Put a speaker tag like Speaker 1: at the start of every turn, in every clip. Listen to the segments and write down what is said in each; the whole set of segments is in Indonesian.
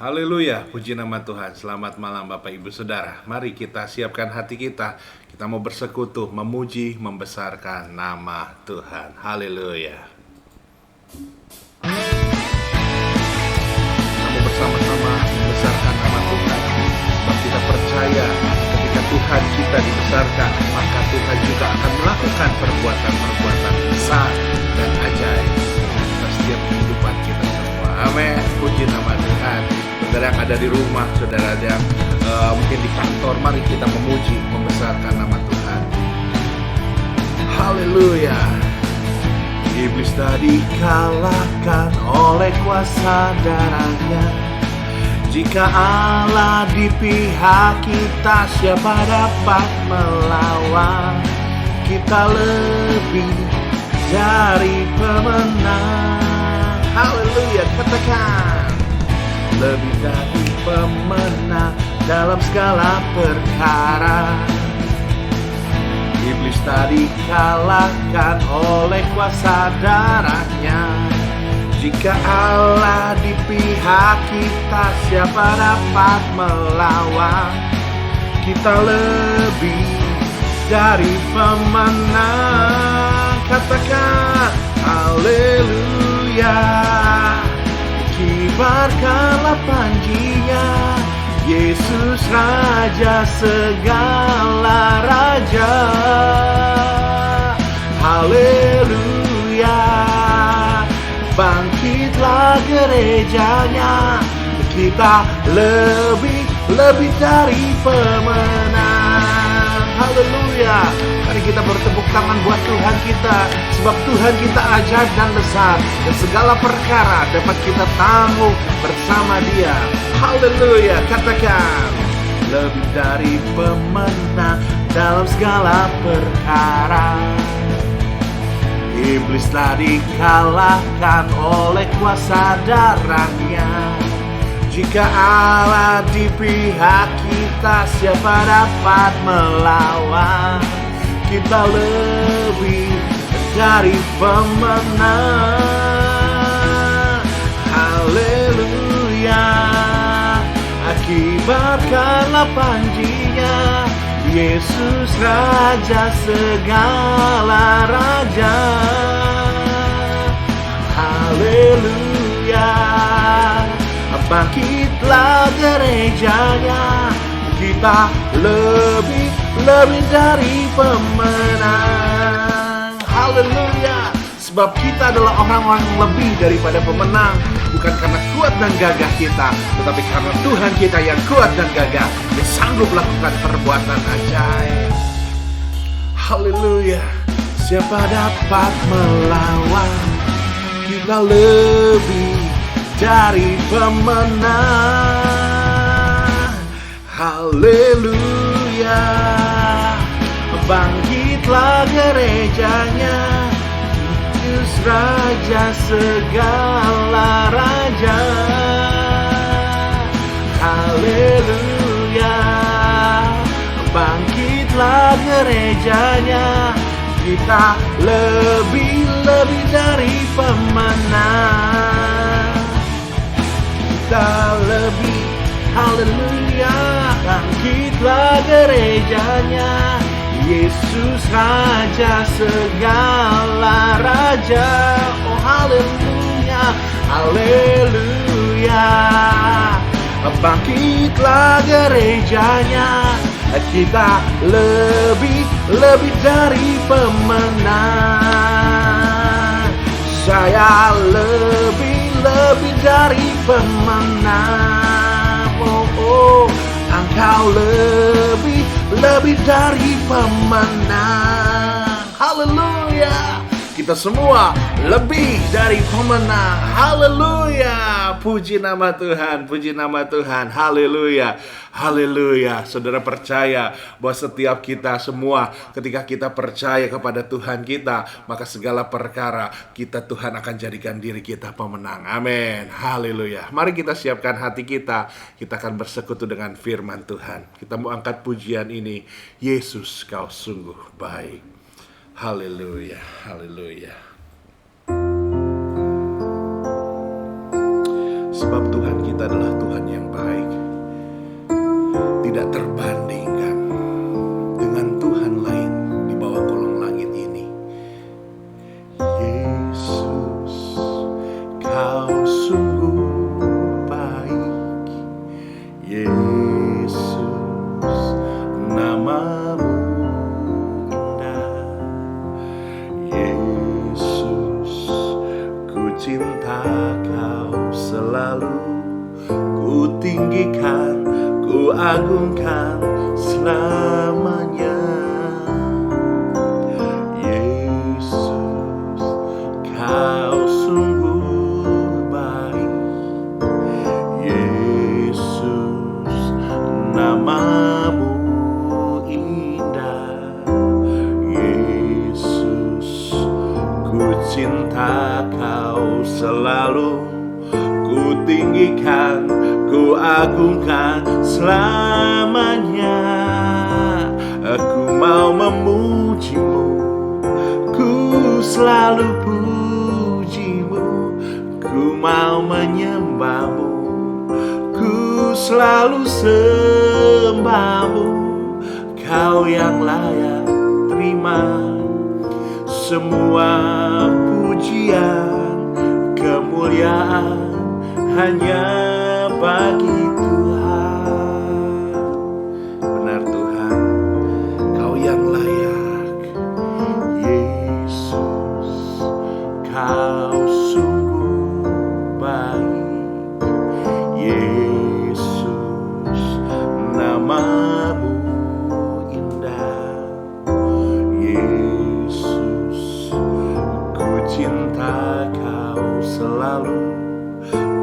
Speaker 1: Haleluya, puji nama Tuhan. Selamat malam Bapak Ibu Saudara. Mari kita siapkan hati kita. Kita mau bersekutu, memuji, membesarkan nama Tuhan. Haleluya. Kita mau bersama-sama membesarkan nama Tuhan. Sebab kita percaya ketika Tuhan kita dibesarkan, maka Tuhan juga akan melakukan perbuatan-perbuatan besar dan ajaib atas setiap kehidupan kita semua. Amin. Puji nama Tuhan. Saudara yang ada di rumah, saudara yang mungkin di kantor, mari kita memuji, membesarkan nama Tuhan. Haleluya. Iblis tadi kalahkan oleh kuasa darahnya. Jika Allah di pihak kita, siapa dapat melawan? Kita lebih dari pemenang. Haleluya, katakan. Lebih dari pemenang dalam segala perkara. Iblis tadi kalahkan oleh kuasa darahnya. Jika Allah di pihak kita, siapa dapat melawan? Kita lebih dari pemenang. Katakan haleluya. Kibarkanlah panjinya, Yesus Raja segala raja. Haleluya. Bangkitlah gerejanya, kita lebih dari pemenang. Haleluya. Mari kita bertepuk tangan buat Tuhan kita, sebab Tuhan kita ajaib dan besar, dan segala perkara dapat kita tanggung bersama Dia. Haleluya. Katakan lebih dari pemenang dalam segala perkara. Iblis tadi kalahkan oleh kuasa darahnya. Jika Allah di pihak kita, siapa dapat melawan? Kita lebih dari pemenang. Haleluya. Akibatkanlah panjinya, Yesus Raja segala raja. Haleluya. Bangkitlah gerejanya, kita lebih dari pemenang. Haleluya. Sebab kita adalah orang-orang lebih daripada pemenang, bukan karena kuat dan gagah kita, tetapi karena Tuhan kita yang kuat dan gagah, yang sanggup melakukan perbuatan ajaib. Haleluya. Siapa dapat melawan? Kita lebih dari pemenang. Haleluya. Bangkitlah gerejanya, Yesus Raja segala raja. Haleluya. Bangkitlah gerejanya, kita lebih dari pemenang. Kita lebih, haleluya. Bangkitlah gerejanya, Yesus Raja segala raja. Oh haleluya, haleluya. Bangkitlah gerejanya, kita lebih dari pemenang. Saya lebih dari pemenang. Oh, engkau lebih dari pemenang. Haleluya. Kita semua lebih dari pemenang. Haleluya. Puji nama Tuhan, puji nama Tuhan. Haleluya. Haleluya. Saudara percaya bahwa setiap kita semua, ketika kita percaya kepada Tuhan kita, maka segala perkara kita, Tuhan akan jadikan diri kita pemenang. Amin. Haleluya. Mari kita siapkan hati kita. Kita akan bersekutu dengan firman Tuhan. Kita mau angkat pujian ini. Yesus, kau sungguh baik. Haleluya, haleluya. Sebab Tuhan kita kita adalah Tuhan yang baik, tidak terbandingkan dengan Tuhan lain di bawah kolong langit ini. Yesus, Kau sungguh baik. Yesus, namamu indah. Yesus, ku cinta Kau selalu, ku tinggikan, ku agungkan selamanya. Yesus, Kau sungguh baik. Yesus, namamu indah. Yesus, ku cinta Kau selalu, ku tinggikan, ku agungkan selamanya. Aku mau memujimu, ku selalu pujimu, ku mau menyembahmu, ku selalu sembahmu. Kau yang layak terima semua pujian, kemuliaan hanya bagi Tuhan. Benar Tuhan, Kau yang layak. Yesus, Kau sungguh baik. Yesus, namamu indah. Yesus, ku cinta Kau selalu,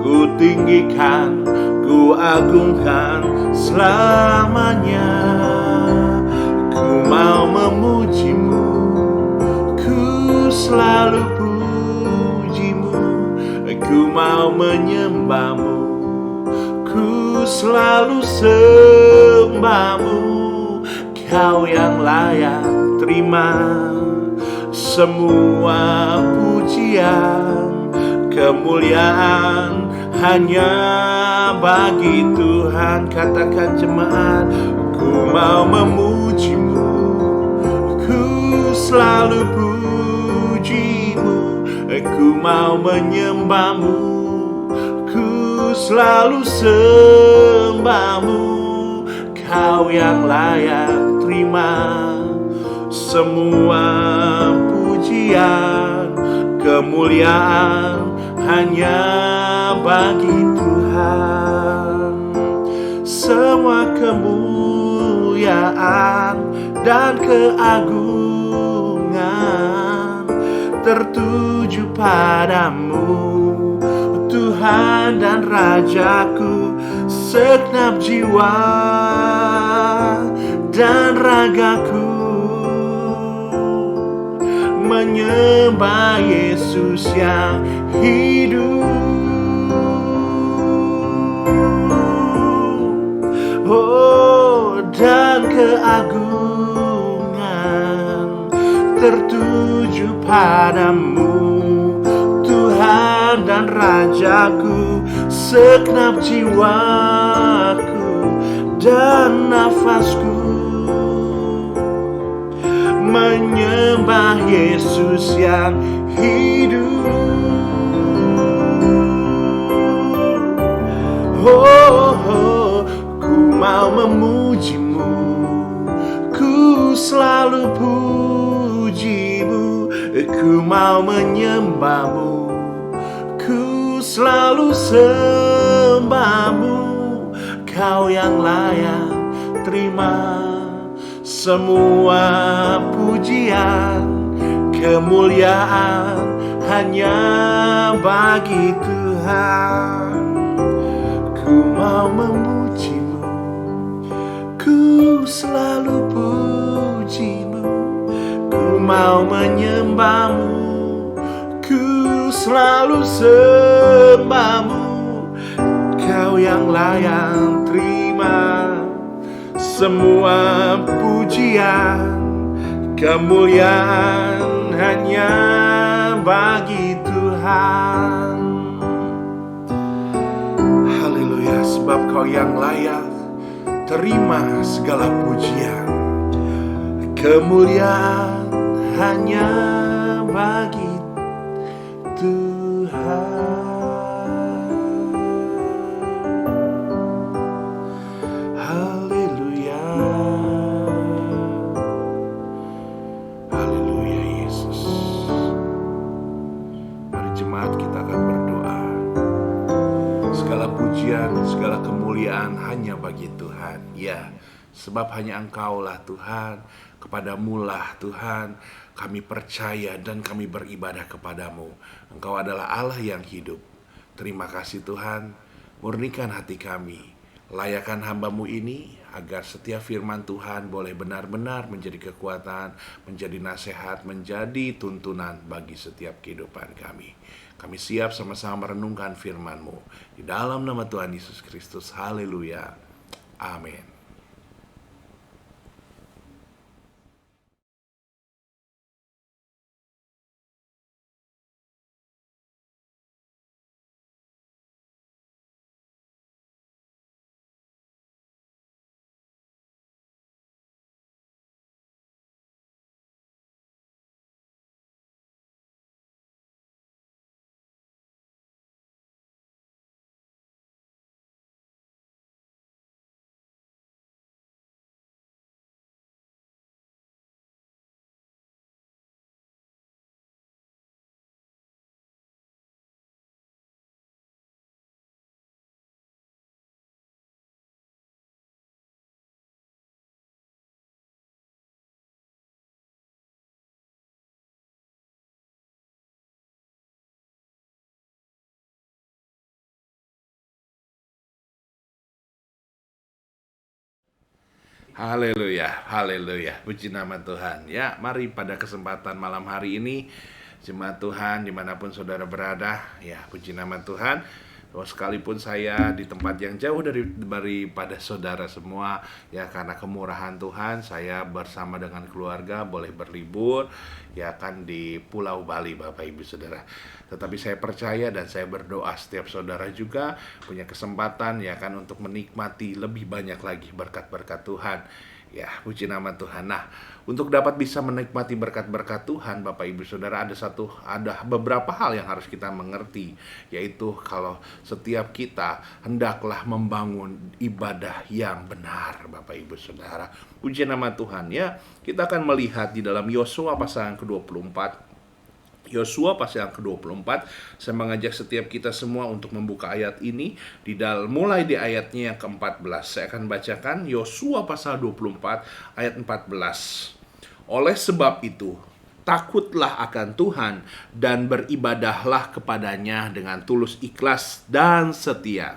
Speaker 1: ku tinggikan, ku agungkan selamanya. Ku mau memujimu, ku selalu pujimu, ku mau menyembahmu, ku selalu sembahmu. Kau yang layak terima semua pujian, kemuliaan hanya bagi Tuhan. Katakan jemaat, ku mau memujimu, ku selalu pujimu, ku mau menyembahmu, ku selalu sembahmu. Kau yang layak terima semua pujian, kemuliaan hanya bagi Tuhan. Semua kemuliaan dan keagungan tertuju padamu, Tuhan dan Rajaku. Segenap jiwa dan ragaku menyembah Yesus yang hidup. Oh, dan keagungan tertuju padamu, Tuhan dan Rajaku. Segenap jiwaku dan nafasku menyembah Yesus yang hidup. Oh, oh, ku mau memujimu, ku selalu pujimu, ku mau menyembahmu, ku selalu sembahmu. Kau yang layak terima semua pujian, kemuliaan hanya bagi Tuhan. Ku mau memujimu, ku selalu pujimu, ku mau menyembahmu, ku selalu sembahmu. Kau yang layak terima semua pujian, kemuliaan hanya bagi Tuhan. Haleluya. Ya, sebab Kau yang layak terima segala pujian. Kemuliaan hanya bagi Tuhan. Haleluya. Haleluya Yesus. Mari jemaat, kita akan berdoa. Segala pujian, segala kemuliaan hanya bagi Tuhan. Ya, sebab hanya Engkaulah Tuhan, kepadamu-lah Tuhan kami percaya dan kami beribadah kepadamu. Engkau adalah Allah yang hidup. Terima kasih Tuhan, murnikan hati kami, layakkan hamba-Mu ini, agar setiap firman Tuhan boleh benar-benar menjadi kekuatan, menjadi nasihat, menjadi tuntunan bagi setiap kehidupan kami. Kami siap sama-sama merenungkan firman-Mu. Di dalam nama Tuhan Yesus Kristus, haleluya, amin. Haleluya, haleluya, puji nama Tuhan. Ya, mari pada kesempatan malam hari ini, jemaat Tuhan dimanapun saudara berada, ya puji nama Tuhan. Bahwa sekalipun saya di tempat yang jauh daripada saudara semua, ya karena kemurahan Tuhan, saya bersama dengan keluarga boleh berlibur, ya kan di Pulau Bali, Bapak Ibu Saudara. Tetapi saya percaya dan saya berdoa setiap saudara juga punya kesempatan, ya kan, untuk menikmati lebih banyak lagi berkat-berkat Tuhan. Ya, puji nama Tuhan. Nah, untuk dapat bisa menikmati berkat-berkat Tuhan, Bapak Ibu Saudara, ada beberapa hal yang harus kita mengerti, yaitu kalau setiap kita hendaklah membangun ibadah yang benar, Bapak Ibu Saudara. Puji nama Tuhan. Ya, kita akan melihat di dalam Yosua pasal yang ke-24. Yosua pasal yang ke-24, saya mengajak setiap kita semua untuk membuka ayat ini mulai di ayatnya yang ke-14. Saya akan bacakan Yosua pasal 24 ayat 14. Oleh sebab itu, takutlah akan Tuhan dan beribadahlah kepadanya dengan tulus ikhlas dan setia.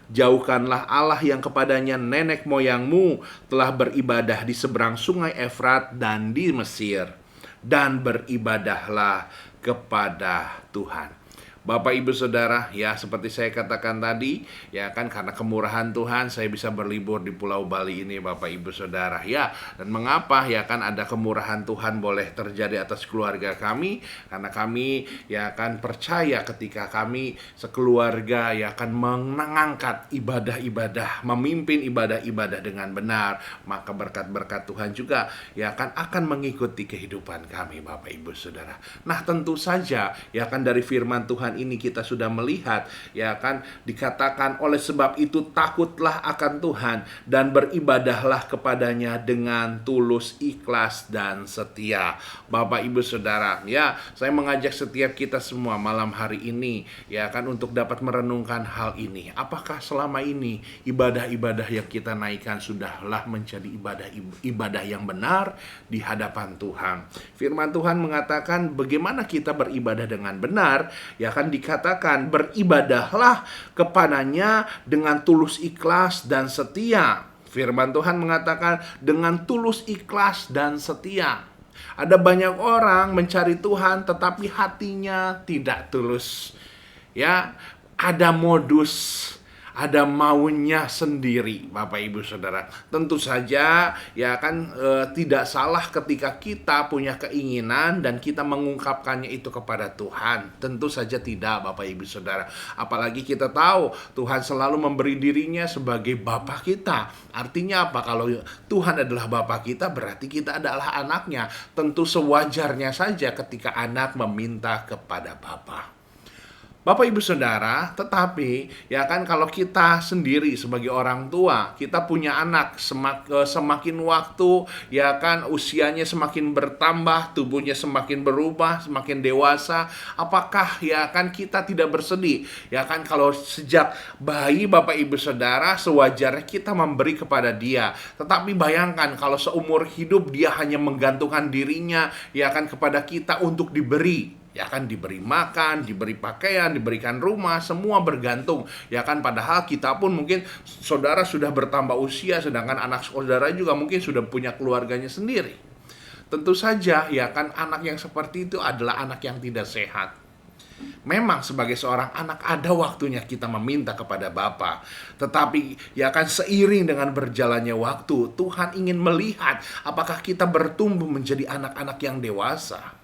Speaker 1: Jauhkanlah Allah yang kepadanya nenek moyangmu telah beribadah di seberang sungai Efrat dan di Mesir, dan beribadahlah kepada Tuhan. Bapak Ibu Saudara, ya seperti saya katakan tadi, ya kan karena kemurahan Tuhan saya bisa berlibur di Pulau Bali ini, Bapak Ibu Saudara. Ya, dan mengapa ya kan ada kemurahan Tuhan boleh terjadi atas keluarga kami? Karena kami ya kan percaya ketika kami sekeluarga ya kan mengangkat ibadah-ibadah, memimpin ibadah-ibadah dengan benar, maka berkat-berkat Tuhan juga ya kan akan mengikuti kehidupan kami, Bapak Ibu Saudara. Nah, tentu saja ya kan dari firman Tuhan ini kita sudah melihat ya kan dikatakan oleh sebab itu takutlah akan Tuhan dan beribadahlah kepadanya dengan tulus ikhlas dan setia. Bapak Ibu Saudara, ya saya mengajak setiap kita semua malam hari ini ya kan untuk dapat merenungkan hal ini. Apakah selama ini ibadah-ibadah yang kita naikkan sudahlah menjadi ibadah yang benar di hadapan Tuhan? Firman Tuhan mengatakan bagaimana kita beribadah dengan benar, ya kan dikatakan beribadahlah kepadanya dengan tulus ikhlas dan setia. Firman Tuhan mengatakan dengan tulus ikhlas dan setia. Ada banyak orang mencari Tuhan tetapi hatinya tidak tulus. Ya, ada modus, ada maunya sendiri, Bapak Ibu Saudara. Tentu saja ya kan tidak salah ketika kita punya keinginan dan kita mengungkapkannya itu kepada Tuhan. Tentu saja tidak, Bapak Ibu Saudara. Apalagi kita tahu Tuhan selalu memberi dirinya sebagai Bapa kita. Artinya apa? Kalau Tuhan adalah Bapa kita, berarti kita adalah anaknya. Tentu sewajarnya saja ketika anak meminta kepada Bapa. Bapak Ibu Saudara, tetapi ya kan kalau kita sendiri sebagai orang tua, kita punya anak, semakin waktu ya kan usianya semakin bertambah, tubuhnya semakin berubah, semakin dewasa, apakah ya kan kita tidak bersedih? Ya kan kalau sejak bayi Bapak Ibu Saudara sewajarnya kita memberi kepada dia. Tetapi bayangkan kalau seumur hidup dia hanya menggantungkan dirinya ya kan kepada kita untuk diberi. Ya kan, diberi makan, diberi pakaian, diberikan rumah, semua bergantung. Ya kan, padahal kita pun mungkin saudara sudah bertambah usia, sedangkan anak saudara juga mungkin sudah punya keluarganya sendiri. Tentu saja ya kan anak yang seperti itu adalah anak yang tidak sehat. Memang sebagai seorang anak ada waktunya kita meminta kepada Bapa. Tetapi ya kan seiring dengan berjalannya waktu, Tuhan ingin melihat apakah kita bertumbuh menjadi anak-anak yang dewasa.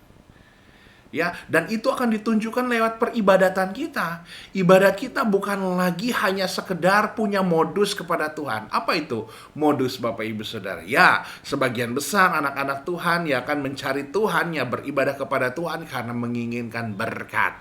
Speaker 1: Ya, dan itu akan ditunjukkan lewat peribadatan kita. Ibadat kita bukan lagi hanya sekedar punya modus kepada Tuhan. Apa itu modus, Bapak Ibu Saudara? Ya, sebagian besar anak-anak Tuhan ya akan mencari Tuhan, ya beribadah kepada Tuhan karena menginginkan berkat.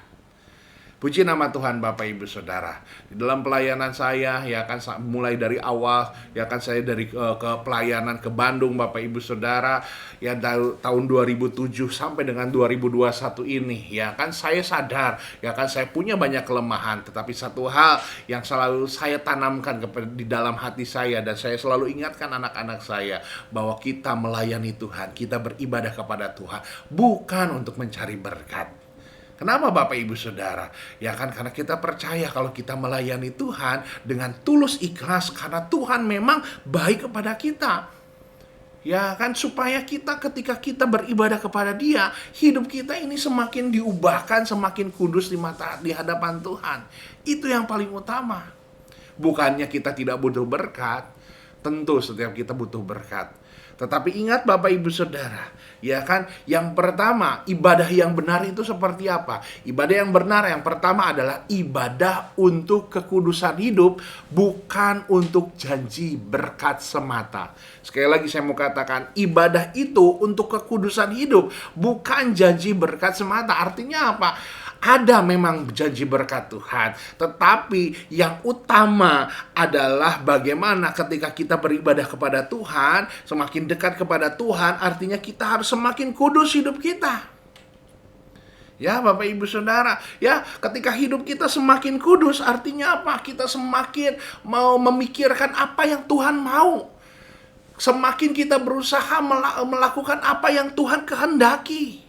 Speaker 1: Puji nama Tuhan Bapak Ibu Saudara. Di dalam pelayanan saya ya kan mulai dari awal ya kan saya dari ke pelayanan ke Bandung Bapak Ibu Saudara ya tahun 2007 sampai dengan 2021 ini ya kan saya sadar ya kan saya punya banyak kelemahan, tetapi satu hal yang selalu saya tanamkan di dalam hati saya dan saya selalu ingatkan anak-anak saya bahwa kita melayani Tuhan, kita beribadah kepada Tuhan bukan untuk mencari berkat. Kenapa Bapak Ibu Saudara? Ya kan karena kita percaya kalau kita melayani Tuhan dengan tulus ikhlas karena Tuhan memang baik kepada kita. Ya kan supaya kita ketika kita beribadah kepada Dia, hidup kita ini semakin diubahkan, semakin kudus di hadapan Tuhan. Itu yang paling utama. Bukannya kita tidak butuh berkat. Tentu setiap kita butuh berkat. Tetapi ingat Bapak Ibu Saudara, ya kan, yang pertama ibadah yang benar itu seperti apa? Ibadah yang benar yang pertama adalah ibadah untuk kekudusan hidup, bukan untuk janji berkat semata. Sekali lagi saya mau katakan, ibadah itu untuk kekudusan hidup, bukan janji berkat semata. Artinya apa? Ada memang janji berkat Tuhan, tetapi yang utama adalah bagaimana ketika kita beribadah kepada Tuhan, semakin dekat kepada Tuhan, artinya kita harus semakin kudus hidup kita. Ya Bapak Ibu Saudara, ya ketika hidup kita semakin kudus, artinya apa? Kita semakin mau memikirkan apa yang Tuhan mau. Semakin kita berusaha melakukan apa yang Tuhan kehendaki.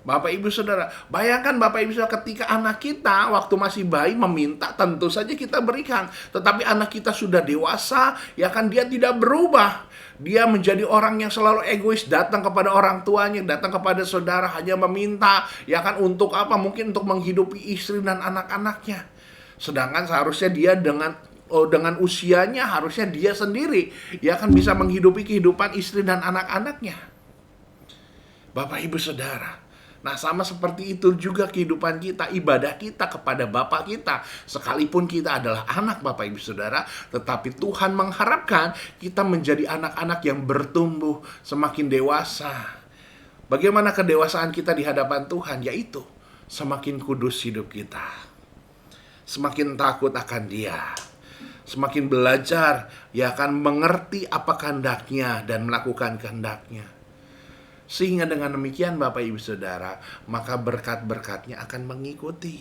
Speaker 1: Bapak Ibu Saudara, bayangkan Bapak Ibu Saudara ketika anak kita waktu masih bayi meminta, tentu saja kita berikan. Tetapi anak kita sudah dewasa, ya kan dia tidak berubah. Dia menjadi orang yang selalu egois, datang kepada orang tuanya, datang kepada saudara, hanya meminta, ya kan untuk apa? Mungkin untuk menghidupi istri dan anak-anaknya. Sedangkan seharusnya dia dengan usianya harusnya dia sendiri ya kan bisa menghidupi kehidupan istri dan anak-anaknya. Bapak Ibu Saudara, nah sama seperti itu juga kehidupan kita, ibadah kita kepada Bapa kita. Sekalipun kita adalah anak Bapak Ibu Saudara, tetapi Tuhan mengharapkan kita menjadi anak-anak yang bertumbuh semakin dewasa. Bagaimana kedewasaan kita di hadapan Tuhan? Yaitu semakin kudus hidup kita, semakin takut akan Dia, semakin belajar ya akan mengerti apa kehendaknya dan melakukan kehendaknya. Sehingga dengan demikian Bapak Ibu Saudara, maka berkat-berkatnya akan mengikuti.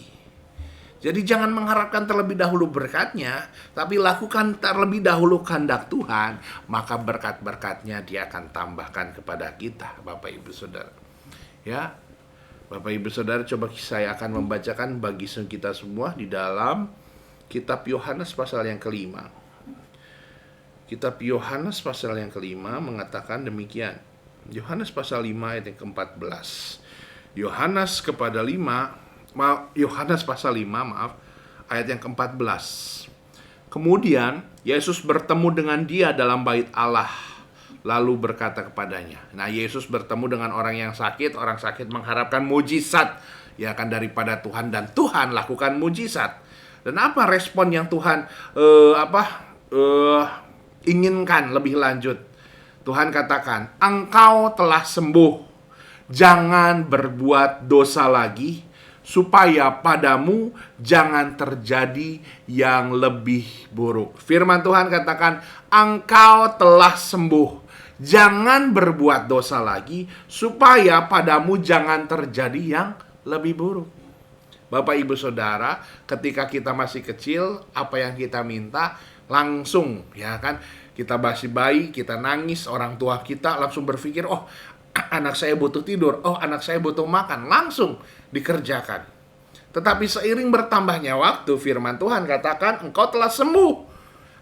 Speaker 1: Jadi jangan mengharapkan terlebih dahulu berkatnya, tapi lakukan terlebih dahulu kehendak Tuhan, maka berkat-berkatnya Dia akan tambahkan kepada kita, Bapak Ibu Saudara. Ya, Bapak Ibu Saudara, coba saya akan membacakan bagi kita semua di dalam Kitab Yohanes pasal yang kelima. Kitab Yohanes pasal yang kelima mengatakan demikian. Yohanes pasal 5 ayat yang ke-14. Yohanes pasal 5 ayat yang ke-14. Kemudian Yesus bertemu dengan dia dalam bait Allah, lalu berkata kepadanya. Nah, Yesus bertemu dengan orang yang sakit. Orang sakit mengharapkan mujizat, ya kan, daripada Tuhan, dan Tuhan lakukan mujizat. Dan apa respon yang Tuhan inginkan lebih lanjut? Tuhan katakan, engkau telah sembuh, jangan berbuat dosa lagi, supaya padamu jangan terjadi yang lebih buruk. Firman Tuhan katakan, engkau telah sembuh, jangan berbuat dosa lagi, supaya padamu jangan terjadi yang lebih buruk. Bapak, Ibu, Saudara, ketika kita masih kecil, apa yang kita minta langsung, ya kan, kita masih bayi, kita nangis, orang tua kita langsung berpikir, oh, anak saya butuh tidur, oh, anak saya butuh makan, langsung dikerjakan. Tetapi seiring bertambahnya waktu, firman Tuhan katakan, engkau telah sembuh.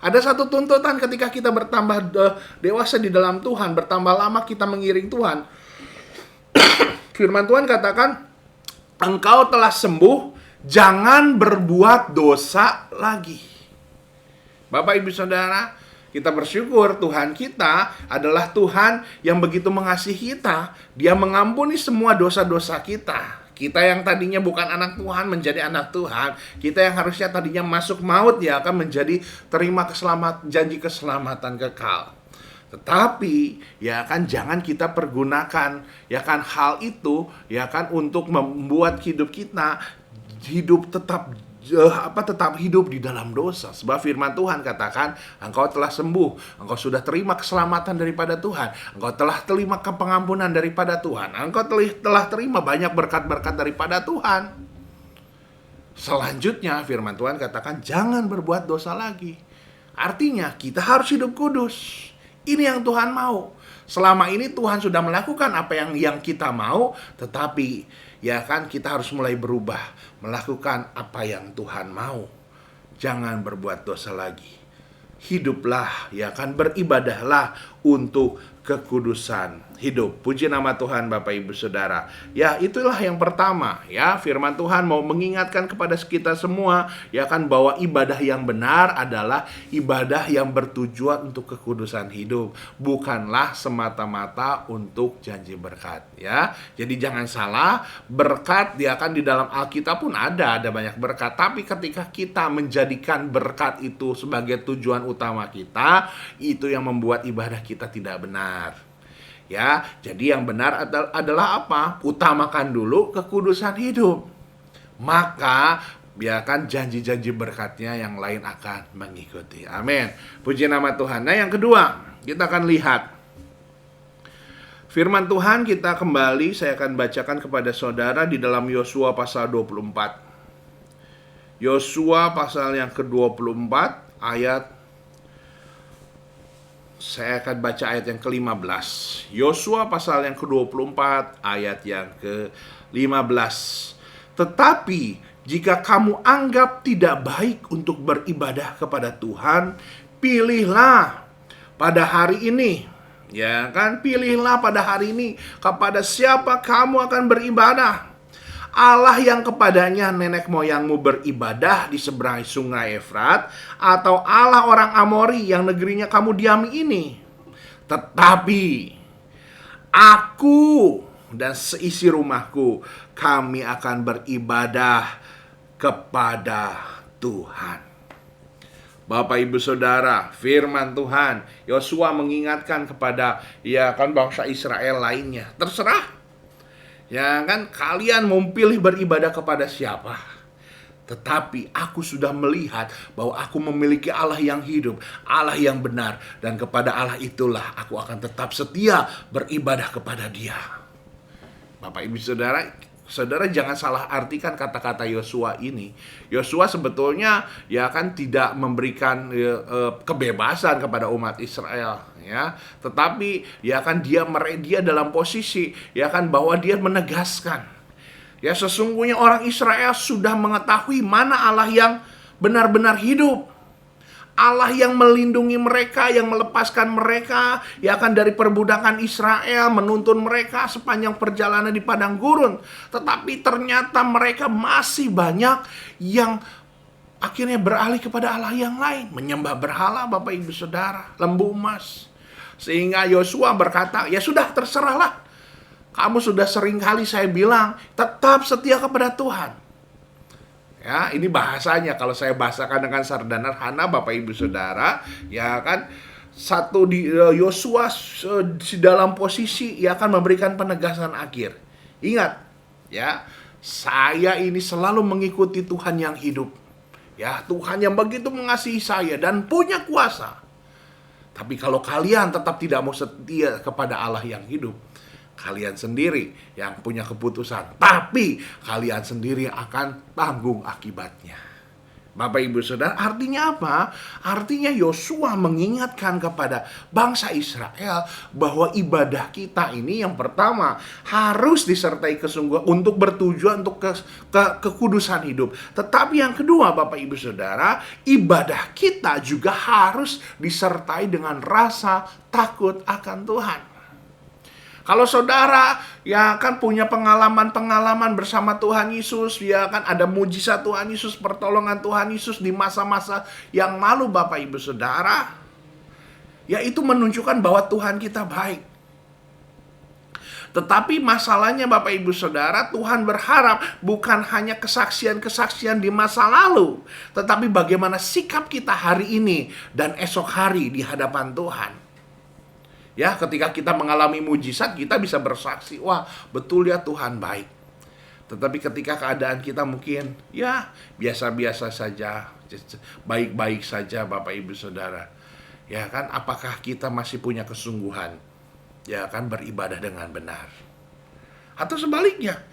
Speaker 1: Ada satu tuntutan ketika kita bertambah dewasa di dalam Tuhan, bertambah lama kita mengiring Tuhan. Firman Tuhan katakan, engkau telah sembuh, jangan berbuat dosa lagi. Bapak, Ibu, Saudara, kita bersyukur Tuhan kita adalah Tuhan yang begitu mengasihi kita. Dia mengampuni semua dosa-dosa kita. Kita yang tadinya bukan anak Tuhan menjadi anak Tuhan. Kita yang harusnya tadinya masuk maut, ya akan menjadi terima janji keselamatan kekal. Tetapi ya kan, jangan kita pergunakan ya kan hal itu ya kan untuk membuat hidup kita tetap hidup di dalam dosa. Sebab firman Tuhan katakan, engkau telah sembuh, engkau sudah terima keselamatan daripada Tuhan, engkau telah terima pengampunan daripada Tuhan, engkau telah terima banyak berkat-berkat daripada Tuhan. Selanjutnya firman Tuhan katakan, jangan berbuat dosa lagi. Artinya kita harus hidup kudus. Ini yang Tuhan mau. Selama ini Tuhan sudah melakukan apa yang kita mau, tetapi ya kan, kita harus mulai berubah, melakukan apa yang Tuhan mau. Jangan berbuat dosa lagi. Hiduplah, ya kan, beribadahlah untuk kekudusan hidup. Puji nama Tuhan, Bapak, Ibu, Saudara. Ya, itulah yang pertama, ya. Firman Tuhan mau mengingatkan kepada kita semua, ya kan, bahwa ibadah yang benar adalah ibadah yang bertujuan untuk kekudusan hidup, bukanlah semata-mata untuk janji berkat, ya. Jadi jangan salah, berkat, ya kan, di dalam Alkitab pun ada banyak berkat, tapi ketika kita menjadikan berkat itu sebagai tujuan utama kita, itu yang membuat ibadah kita tidak benar. Ya, jadi yang benar adalah apa? Utamakan dulu kekudusan hidup. Maka biarkan janji-janji berkatnya yang lain akan mengikuti. Amin. Puji nama Tuhan. Nah, yang kedua, kita akan lihat firman Tuhan kita kembali. Saya akan bacakan kepada saudara di dalam Yosua pasal 24. Yosua pasal yang ke-24 ayat, saya akan baca ayat yang ke-15. Yosua pasal yang ke-24 ayat yang ke-15. Tetapi jika kamu anggap tidak baik untuk beribadah kepada Tuhan, pilihlah pada hari ini. Ya kan, pilihlah pada hari ini kepada siapa kamu akan beribadah. Allah yang kepadanya nenek moyangmu beribadah di seberang sungai Efrat, atau Allah orang Amori yang negerinya kamu diami ini. Tetapi aku dan seisi rumahku, kami akan beribadah kepada Tuhan. Bapak, Ibu, Saudara, firman Tuhan, Yosua mengingatkan kepada ya kan bangsa Israel lainnya, terserah. Ya kan, kalian mau pilih beribadah kepada siapa? Tetapi aku sudah melihat bahwa aku memiliki Allah yang hidup, Allah yang benar, dan kepada Allah itulah aku akan tetap setia beribadah kepada Dia. Bapak, Ibu, Saudara, jangan salah artikan kata-kata Yosua ini. Yosua sebetulnya ya kan tidak memberikan kebebasan kepada umat Israel, ya. Tetapi ya kan dia dalam posisi ya kan bahwa dia menegaskan, ya, sesungguhnya orang Israel sudah mengetahui mana Allah yang benar-benar hidup. Allah yang melindungi mereka, yang melepaskan mereka ya kan dari perbudakan Israel, menuntun mereka sepanjang perjalanan di padang gurun. Tetapi ternyata mereka masih banyak yang akhirnya beralih kepada Allah yang lain, menyembah berhala, Bapak Ibu Saudara, lembu emas. Sehingga Yosua berkata, ya sudah, terserahlah. Kamu sudah sering kali saya bilang, tetap setia kepada Tuhan. Ya, ini bahasanya, kalau saya bahasakan dengan sederhana, Bapak Ibu Saudara, ya kan, satu di Yosua di dalam posisi ia akan memberikan penegasan akhir. Ingat, ya, saya ini selalu mengikuti Tuhan yang hidup. Ya, Tuhan yang begitu mengasihi saya dan punya kuasa. Tapi kalau kalian tetap tidak mau setia kepada Allah yang hidup, kalian sendiri yang punya keputusan. Tapi kalian sendiri akan tanggung akibatnya. Bapak Ibu Saudara, artinya apa? Artinya Yosua mengingatkan kepada bangsa Israel bahwa ibadah kita ini yang pertama harus disertai kesungguhan untuk bertujuan untuk kekudusan hidup. Tetapi yang kedua, Bapak Ibu Saudara, ibadah kita juga harus disertai dengan rasa takut akan Tuhan. Kalau saudara ya kan punya pengalaman-pengalaman bersama Tuhan Yesus, ya kan ada mujizat Tuhan Yesus, pertolongan Tuhan Yesus di masa-masa yang lalu, Bapak Ibu Saudara, ya itu menunjukkan bahwa Tuhan kita baik. Tetapi masalahnya, Bapak Ibu Saudara, Tuhan berharap bukan hanya kesaksian-kesaksian di masa lalu, tetapi bagaimana sikap kita hari ini dan esok hari di hadapan Tuhan. Ya, ketika kita mengalami mujizat, kita bisa bersaksi, wah betul ya Tuhan baik. Tetapi ketika keadaan kita mungkin ya biasa-biasa saja, baik-baik saja, Bapak Ibu Saudara, ya kan, apakah kita masih punya kesungguhan, ya kan, beribadah dengan benar? Atau sebaliknya,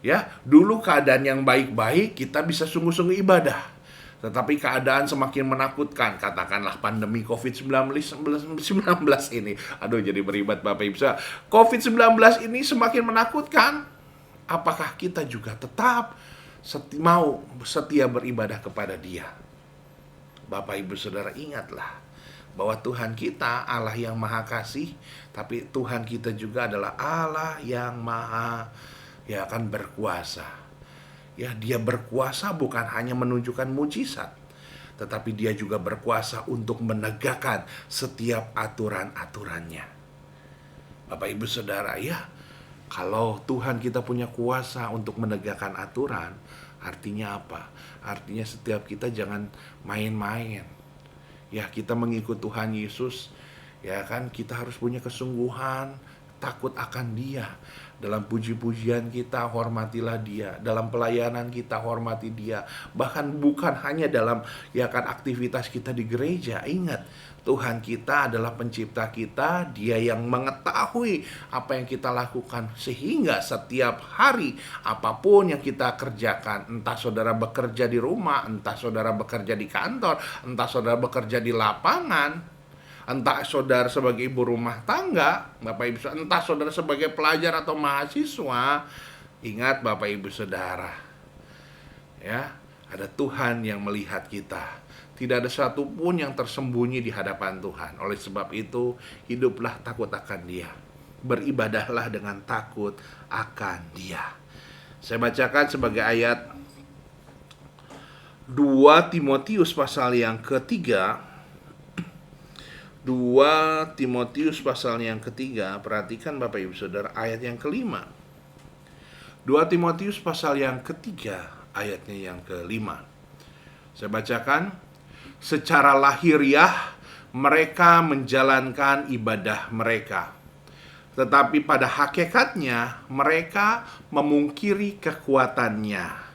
Speaker 1: ya dulu keadaan yang baik-baik, kita bisa sungguh-sungguh ibadah. Tetapi keadaan semakin menakutkan, katakanlah pandemi COVID-19 ini. Aduh, jadi beribad Bapak Ibu. COVID-19 ini semakin menakutkan. Apakah kita juga tetap mau setia beribadah kepada Dia? Bapak Ibu Saudara, ingatlah bahwa Tuhan kita Allah yang maha kasih, tapi Tuhan kita juga adalah Allah yang maha ya kan berkuasa. Ya, Dia berkuasa bukan hanya menunjukkan mujizat, tetapi Dia juga berkuasa untuk menegakkan setiap aturan-aturannya. Bapak Ibu Saudara, ya, kalau Tuhan kita punya kuasa untuk menegakkan aturan, artinya apa? Artinya setiap kita jangan main-main. Ya, kita mengikut Tuhan Yesus, ya kan, kita harus punya kesungguhan, takut akan Dia. Dalam puji-pujian kita, hormatilah Dia. Dalam pelayanan kita, hormati Dia. Bahkan bukan hanya dalam ya kan aktivitas kita di gereja. Ingat, Tuhan kita adalah pencipta kita. Dia yang mengetahui apa yang kita lakukan. Sehingga setiap hari, apapun yang kita kerjakan, entah saudara bekerja di rumah, entah saudara bekerja di kantor, entah saudara bekerja di lapangan, entah saudara sebagai ibu rumah tangga, Bapak Ibu, entah saudara sebagai pelajar atau mahasiswa, ingat Bapak Ibu Saudara, ya, ada Tuhan yang melihat kita. Tidak ada satupun yang tersembunyi di hadapan Tuhan. Oleh sebab itu, hiduplah takut akan Dia. Beribadahlah dengan takut akan Dia. Saya bacakan sebagai ayat 2 Timotius pasal yang ketiga. 2 Timotius pasal yang ketiga, perhatikan Bapak Ibu Saudara ayat yang kelima. 2 Timotius pasal yang ketiga, ayatnya yang kelima. Saya bacakan, secara lahiriah mereka menjalankan ibadah mereka, tetapi pada hakikatnya mereka memungkiri kekuatannya.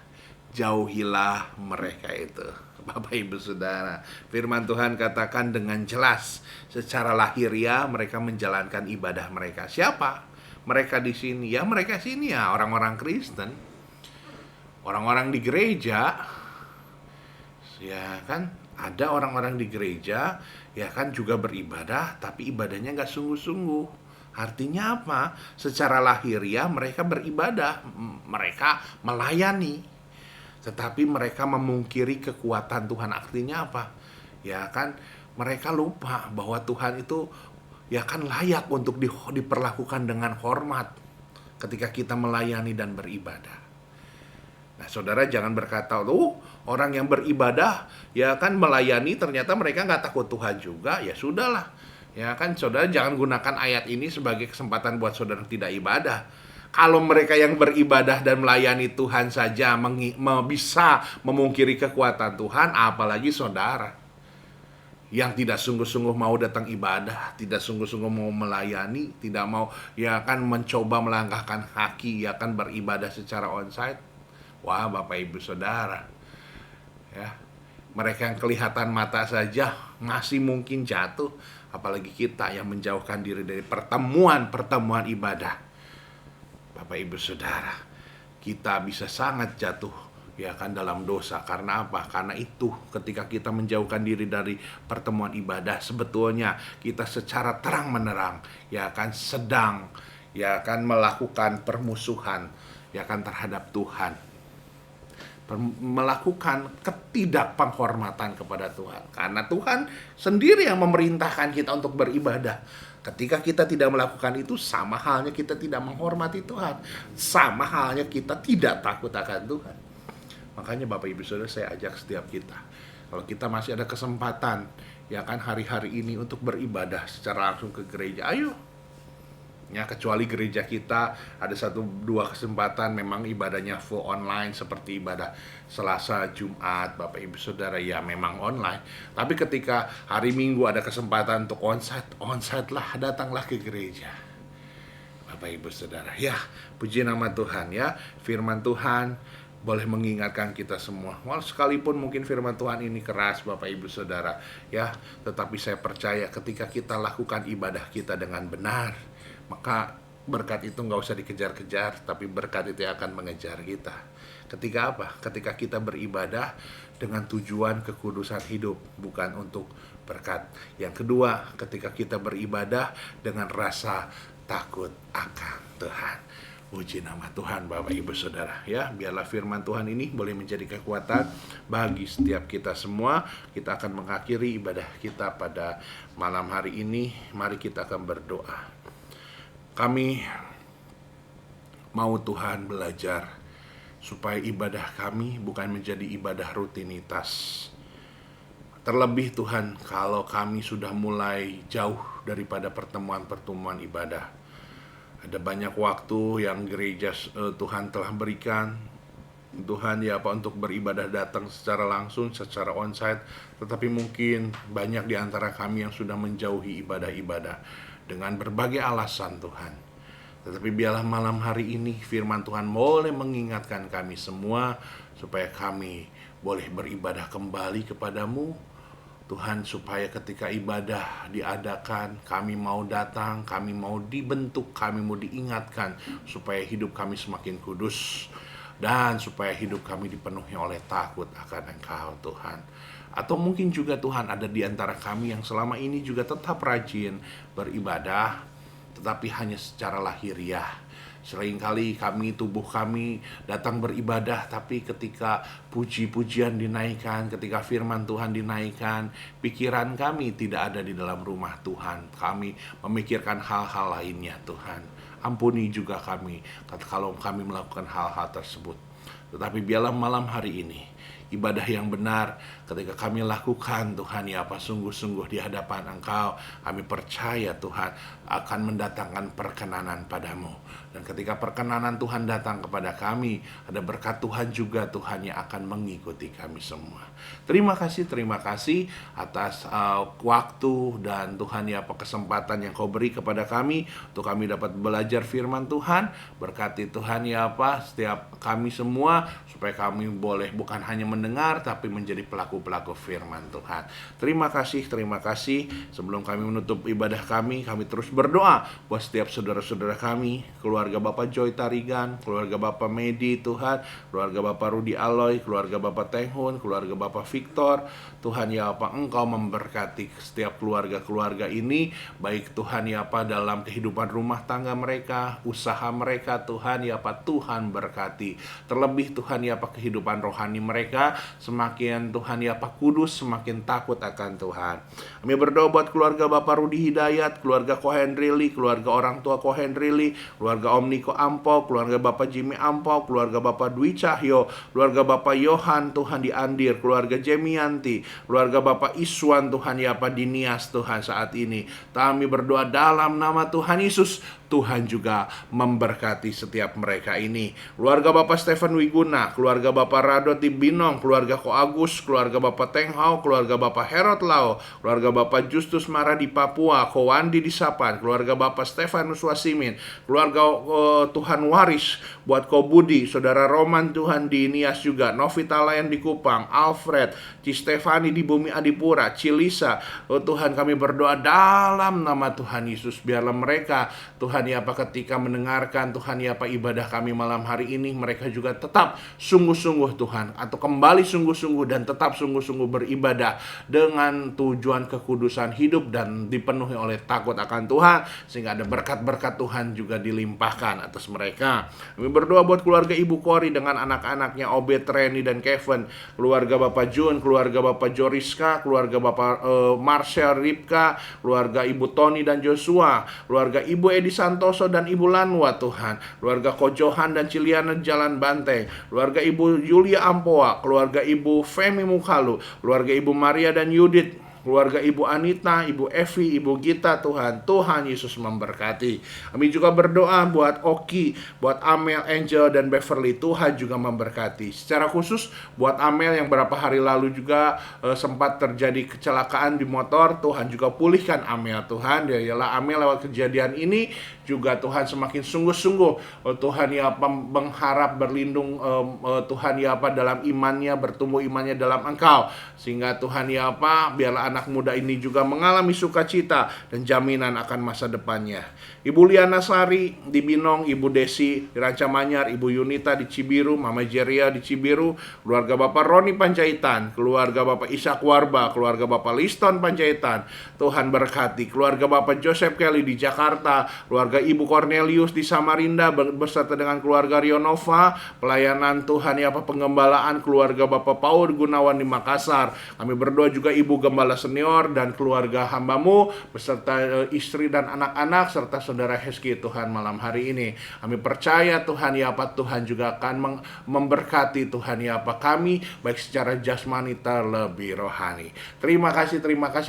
Speaker 1: Jauhilah mereka itu. Bapak Ibu Saudara, firman Tuhan katakan dengan jelas, secara lahiriah mereka menjalankan ibadah mereka. Siapa mereka di sini? Ya mereka sini ya orang-orang Kristen, orang-orang di gereja. Ya kan, ada orang-orang di gereja ya kan juga beribadah, tapi ibadahnya nggak sungguh-sungguh. Artinya apa? Secara lahiriah mereka beribadah, mereka melayani, tetapi mereka memungkiri kekuatan Tuhan. Artinya apa? Ya kan, mereka lupa bahwa Tuhan itu ya kan layak untuk diperlakukan dengan hormat ketika kita melayani dan beribadah. Nah, saudara jangan berkata, orang yang beribadah, ya kan melayani, ternyata mereka nggak takut Tuhan juga, ya sudahlah. Ya kan, saudara jangan gunakan ayat ini sebagai kesempatan buat saudara tidak ibadah. Kalau mereka yang beribadah dan melayani Tuhan saja bisa memungkiri kekuatan Tuhan, apalagi saudara yang tidak sungguh-sungguh mau datang ibadah, tidak sungguh-sungguh mau melayani, tidak mau ya kan mencoba melangkahkan kaki, ya kan beribadah secara onsite. Wah, Bapak Ibu Saudara, ya, mereka yang kelihatan mata saja masih mungkin jatuh, apalagi kita yang menjauhkan diri dari pertemuan ibadah. Bapak Ibu Saudara, kita bisa sangat jatuh ya kan dalam dosa. Karena apa? Karena itu ketika kita menjauhkan diri dari pertemuan ibadah, sebetulnya kita secara terang menerang ya kan sedang ya kan melakukan permusuhan ya kan terhadap Tuhan, melakukan ketidakpenghormatan kepada Tuhan. Karena Tuhan sendiri yang memerintahkan kita untuk beribadah. Ketika kita tidak melakukan itu, sama halnya kita tidak menghormati Tuhan, sama halnya kita tidak takut akan Tuhan. Makanya Bapak Ibu Saudara, saya ajak setiap kita, kalau kita masih ada kesempatan ya kan hari-hari ini untuk beribadah secara langsung ke gereja, ayo. Ya, kecuali gereja kita ada 1-2 kesempatan memang ibadahnya full online seperti ibadah Selasa, Jumat, Bapak Ibu Saudara, ya memang online. Tapi ketika hari Minggu ada kesempatan untuk onsite lah, datanglah ke gereja. Bapak Ibu Saudara, ya puji nama Tuhan ya, firman Tuhan boleh mengingatkan kita semua. Walau sekalipun mungkin firman Tuhan ini keras Bapak Ibu Saudara ya, tetapi saya percaya ketika kita lakukan ibadah kita dengan benar, maka berkat itu nggak usah dikejar-kejar, tapi berkat itu akan mengejar kita. Ketika apa? Ketika kita beribadah dengan tujuan kekudusan hidup, bukan untuk berkat. Yang kedua, ketika kita beribadah dengan rasa takut akan Tuhan. Puji nama Tuhan Bapak Ibu Saudara ya. Biarlah firman Tuhan ini boleh menjadi kekuatan bagi setiap kita semua. Kita akan mengakhiri ibadah kita pada malam hari ini. Mari kita akan berdoa. Kami mau Tuhan belajar supaya ibadah kami bukan menjadi ibadah rutinitas. Terlebih Tuhan, kalau kami sudah mulai jauh daripada pertemuan-pertemuan ibadah. Ada banyak waktu yang gereja Tuhan telah berikan Tuhan ya Pak untuk beribadah datang secara langsung, secara onsite. Tetapi mungkin banyak di antara kami yang sudah menjauhi ibadah-ibadah dengan berbagai alasan Tuhan. Tetapi biarlah malam hari ini firman Tuhan boleh mengingatkan kami semua supaya kami boleh beribadah kembali kepadamu Tuhan, supaya ketika ibadah diadakan kami mau datang, kami mau dibentuk, kami mau diingatkan supaya hidup kami semakin kudus dan supaya hidup kami dipenuhi oleh takut akan Engkau Tuhan. Atau mungkin juga Tuhan ada di antara kami yang selama ini juga tetap rajin beribadah, tetapi hanya secara lahiriah. Seringkali tubuh kami datang beribadah, tapi ketika puji-pujian dinaikkan, ketika firman Tuhan dinaikkan, pikiran kami tidak ada di dalam rumah Tuhan. Kami memikirkan hal-hal lainnya Tuhan. Ampuni juga kami kalau kami melakukan hal-hal tersebut. Tetapi biarlah malam hari ini ibadah yang benar ketika kami lakukan Tuhan ya apa sungguh-sungguh di hadapan Engkau, kami percaya Tuhan akan mendatangkan perkenanan padamu. Dan ketika perkenanan Tuhan datang kepada kami, ada berkat Tuhan juga Tuhan yang akan mengikuti kami semua. Terima kasih atas waktu dan Tuhan ya apa kesempatan yang Kau beri kepada kami untuk kami dapat belajar firman Tuhan. Berkati Tuhan ya apa setiap kami semua supaya kami boleh bukan hanya mendengar tapi menjadi pelaku-pelaku firman Tuhan. Terima kasih. Sebelum kami menutup ibadah kami terus berdoa buat setiap saudara-saudara kami, keluarga Bapak Joy Tarigan, keluarga Bapak Medi Tuhan, keluarga Bapak Rudi Aloy, keluarga Bapak Tenghun, keluarga Bapak Victor. Tuhan ya apa Engkau memberkati setiap keluarga-keluarga ini, baik Tuhan ya apa dalam kehidupan rumah tangga mereka, usaha mereka Tuhan ya apa Tuhan berkati. Terlebih pulih Tuhan ya Pak kehidupan rohani mereka, semakin Tuhan ya Pak kudus, semakin takut akan Tuhan. Kami berdoa buat keluarga Bapak Rudi Hidayat, keluarga Kohendrili, keluarga orang tua Kohendrili, keluarga Om Niko Ampo, keluarga Bapak Jimmy Ampo, keluarga Bapak Dwi Cahyo, keluarga Bapak Yohan Tuhan di Andir, keluarga Jemianti, keluarga Bapak Iswan Tuhan ya Pak Dinias Tuhan saat ini. Kami berdoa dalam nama Tuhan Yesus, Tuhan juga memberkati setiap mereka ini. Keluarga Bapak Stephen Wiguna, keluarga Bapak Radot di Binong, keluarga Ko Agus, keluarga Bapak Teng Hao, keluarga Bapak Herod Lao, keluarga Bapak Justus Mara di Papua, Ko Wandi di Sapan, keluarga Bapak Stefanus Wasimin, keluarga Tuhan Waris, buat Ko Budi, saudara Roman Tuhan di Nias juga, Novita Layan di Kupang, Alfred, Ci Stefani di Bumi Adipura, Cilisa. Tuhan kami berdoa dalam nama Tuhan Yesus, biarlah mereka Tuhan ya Pak ketika mendengarkan Tuhan ya Pak ibadah kami malam hari ini, mereka juga tetap sungguh-sungguh Tuhan, atau kembali sungguh-sungguh dan tetap sungguh-sungguh beribadah dengan tujuan kekudusan hidup dan dipenuhi oleh takut akan Tuhan, sehingga ada berkat-berkat Tuhan juga dilimpahkan atas mereka. Kami berdoa buat keluarga Ibu Kori dengan anak-anaknya Obed, Reni, dan Kevin, keluarga Bapak Jun, keluarga Bapak Joriska, keluarga Bapak Marcel Ripka, keluarga Ibu Tony dan Joshua, keluarga Ibu Edi Santoso dan Ibu Lanwa Tuhan, keluarga Kojohan dan Ciliana Jalan Banteng, keluarga Ibu Yulia Ampoa, keluarga Ibu Femi Mukalu, keluarga Ibu Maria dan Yudit, keluarga Ibu Anita, Ibu Evi, Ibu Gita Tuhan. Tuhan Yesus memberkati. Kami juga berdoa buat Oki, buat Amel, Angel, dan Beverly. Tuhan juga memberkati. Secara khusus buat Amel yang beberapa hari lalu juga sempat terjadi kecelakaan di motor. Tuhan juga pulihkan Amel Tuhan. Yalah Amel lewat kejadian ini juga Tuhan semakin sungguh-sungguh Tuhan ya mengharap berlindung Tuhan ya dalam imannya, bertumbuh imannya dalam Engkau, sehingga Tuhan ya biarlah anak muda ini juga mengalami sukacita dan jaminan akan masa depannya. Ibu Liana Sari di Binong, Ibu Desi di Rancamanyar, Ibu Yunita di Cibiru, Mama Jeria di Cibiru, keluarga Bapak Roni Panjaitan, keluarga Bapak Ishak Warba, keluarga Bapak Liston Panjaitan. Tuhan berkati keluarga Bapak Joseph Kelly di Jakarta, keluarga Ibu Cornelius di Samarinda beserta dengan keluarga Rionova, pelayanan Tuhan ya penggembalaan keluarga Bapak Paul Gunawan di Makassar. Kami berdoa juga Ibu Gembala Senior dan keluarga hambamu beserta istri dan anak-anak serta saudara Heski Tuhan malam hari ini. Kami percaya Tuhan ya Tuhan juga akan memberkati Tuhan ya kami baik secara jasmani terlebih rohani. Terima kasih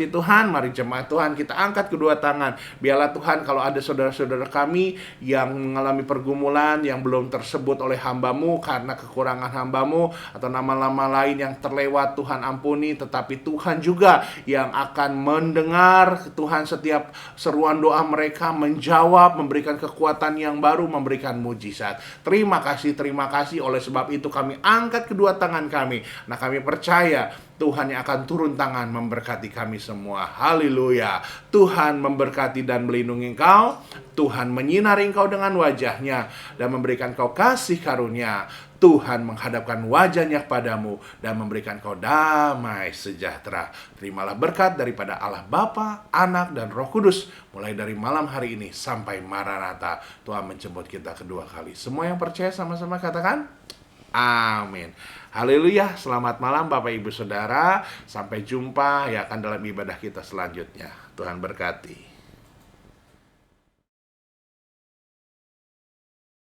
Speaker 1: Tuhan. Mari jemaat Tuhan kita angkat kedua tangan. Biarlah Tuhan kalau ada saudara-saudara kami yang mengalami pergumulan yang belum tersebut oleh hambamu karena kekurangan hambamu atau nama-nama lain yang terlewat, Tuhan ampuni. Tetapi Tuhan juga yang akan mendengar Tuhan setiap seruan doa mereka, menjawab, memberikan kekuatan yang baru, memberikan mujizat. Terima kasih. Oleh sebab itu kami angkat kedua tangan kami. Nah kami percaya Tuhan yang akan turun tangan memberkati kami semua. Haleluya. Tuhan memberkati dan melindungi engkau. Tuhan menyinari engkau dengan wajahnya dan memberikan kau kasih karunia. Tuhan menghadapkan wajahnya padamu dan memberikan kau damai sejahtera. Terimalah berkat daripada Allah Bapa, Anak, dan Roh Kudus mulai dari malam hari ini sampai Maranatha. Tuhan menjemput kita kedua kali. Semua yang percaya sama-sama katakan amin. Haleluya. Selamat malam Bapak Ibu Saudara. Sampai jumpa ya akan dalam ibadah kita selanjutnya. Tuhan berkati.